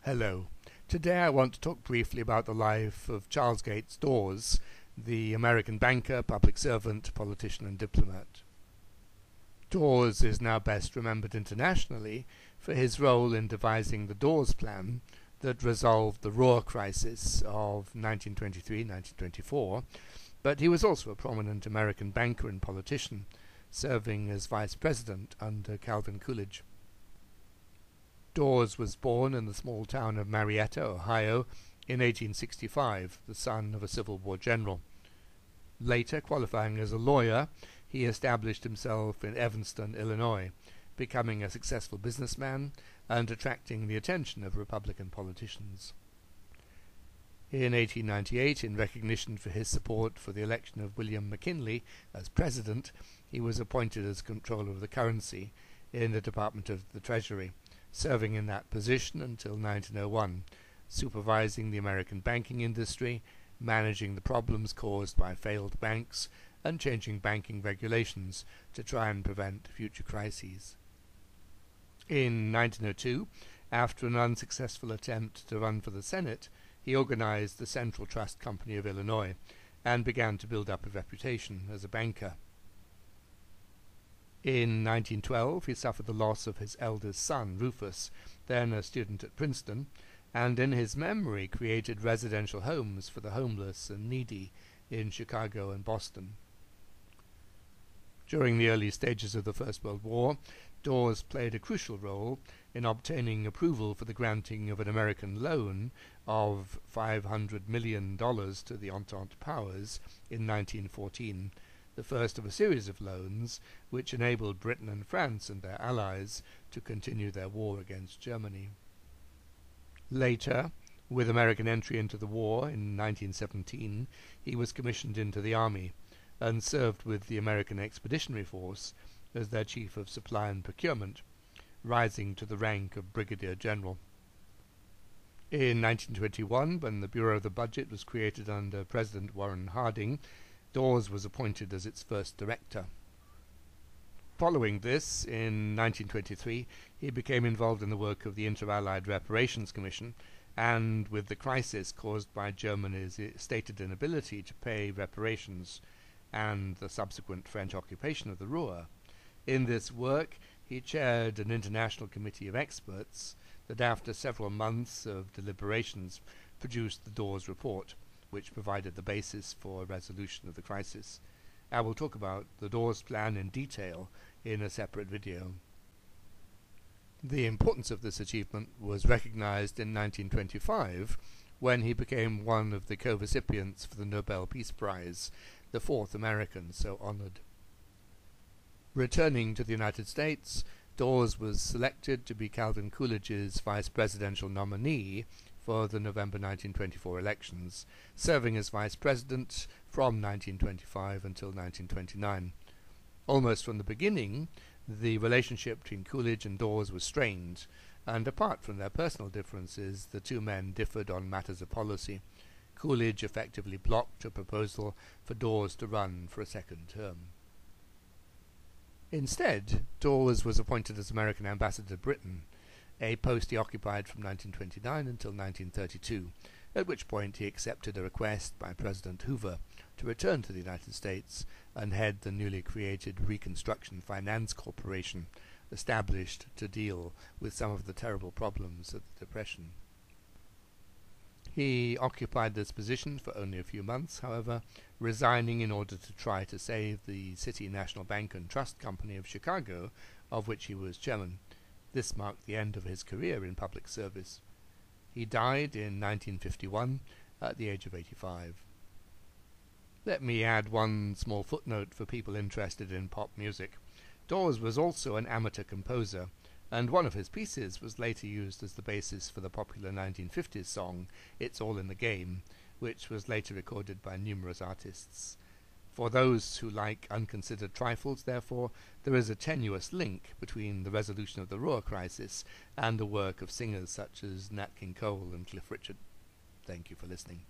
Hello. Today I want to talk briefly about the life of Charles Gates Dawes, the American banker, public servant, politician and diplomat. Dawes is now best remembered internationally for his role in devising the Dawes Plan that resolved the Ruhr crisis of 1923-1924, but he was also a prominent American banker and politician, serving as vice president under Calvin Coolidge. Dawes was born in the small town of Marietta, Ohio, in 1865, the son of a Civil War general. Later, qualifying as a lawyer, he established himself in Evanston, Illinois, becoming a successful businessman and attracting the attention of Republican politicians. In 1898, in recognition for his support for the election of William McKinley as president, he was appointed as comptroller of the currency in the Department of the Treasury, serving in that position until 1901, supervising the American banking industry, managing the problems caused by failed banks, and changing banking regulations to try and prevent future crises. In 1902, after an unsuccessful attempt to run for the Senate, he organized the Central Trust Company of Illinois and began to build up a reputation as a banker. In 1912, he suffered the loss of his eldest son, Rufus, then a student at Princeton, and in his memory created residential homes for the homeless and needy in Chicago and Boston. During the early stages of the First World War, Dawes played a crucial role in obtaining approval for the granting of an American loan of $500 million to the Entente Powers in 1914, the first of a series of loans which enabled Britain and France and their allies to continue their war against Germany. Later, with American entry into the war in 1917, he was commissioned into the army and served with the American Expeditionary Force as their chief of supply and procurement, rising to the rank of brigadier general. In 1921, when the Bureau of the Budget was created under President Warren Harding, Dawes was appointed as its first director. Following this, in 1923, he became involved in the work of the Inter-Allied Reparations Commission, and with the crisis caused by Germany's stated inability to pay reparations and the subsequent French occupation of the Ruhr. In this work, he chaired an international committee of experts that after several months of deliberations produced the Dawes Report, which provided the basis for a resolution of the crisis. I will talk about the Dawes Plan in detail in a separate video. The importance of this achievement was recognized in 1925 when he became one of the co-recipients for the Nobel Peace Prize, the fourth American so honored. Returning to the United States, Dawes was selected to be Calvin Coolidge's vice presidential nominee for the November 1924 elections, serving as vice president from 1925 until 1929. Almost from the beginning, the relationship between Coolidge and Dawes was strained, and apart from their personal differences, the two men differed on matters of policy. Coolidge effectively blocked a proposal for Dawes to run for a second term. Instead, Dawes was appointed as American ambassador to Britain, a post he occupied from 1929 until 1932, at which point he accepted a request by President Hoover to return to the United States and head the newly created Reconstruction Finance Corporation, established to deal with some of the terrible problems of the Depression. He occupied this position for only a few months, however, resigning in order to try to save the City National Bank and Trust Company of Chicago, of which he was chairman. This marked the end of his career in public service. He died in 1951 at the age of 85. Let me add one small footnote for people interested in pop music. Dawes was also an amateur composer, and one of his pieces was later used as the basis for the popular 1950s song It's All in the Game, which was later recorded by numerous artists. For those who like unconsidered trifles, therefore, there is a tenuous link between the resolution of the Ruhr crisis and the work of singers such as Nat King Cole and Cliff Richard. Thank you for listening.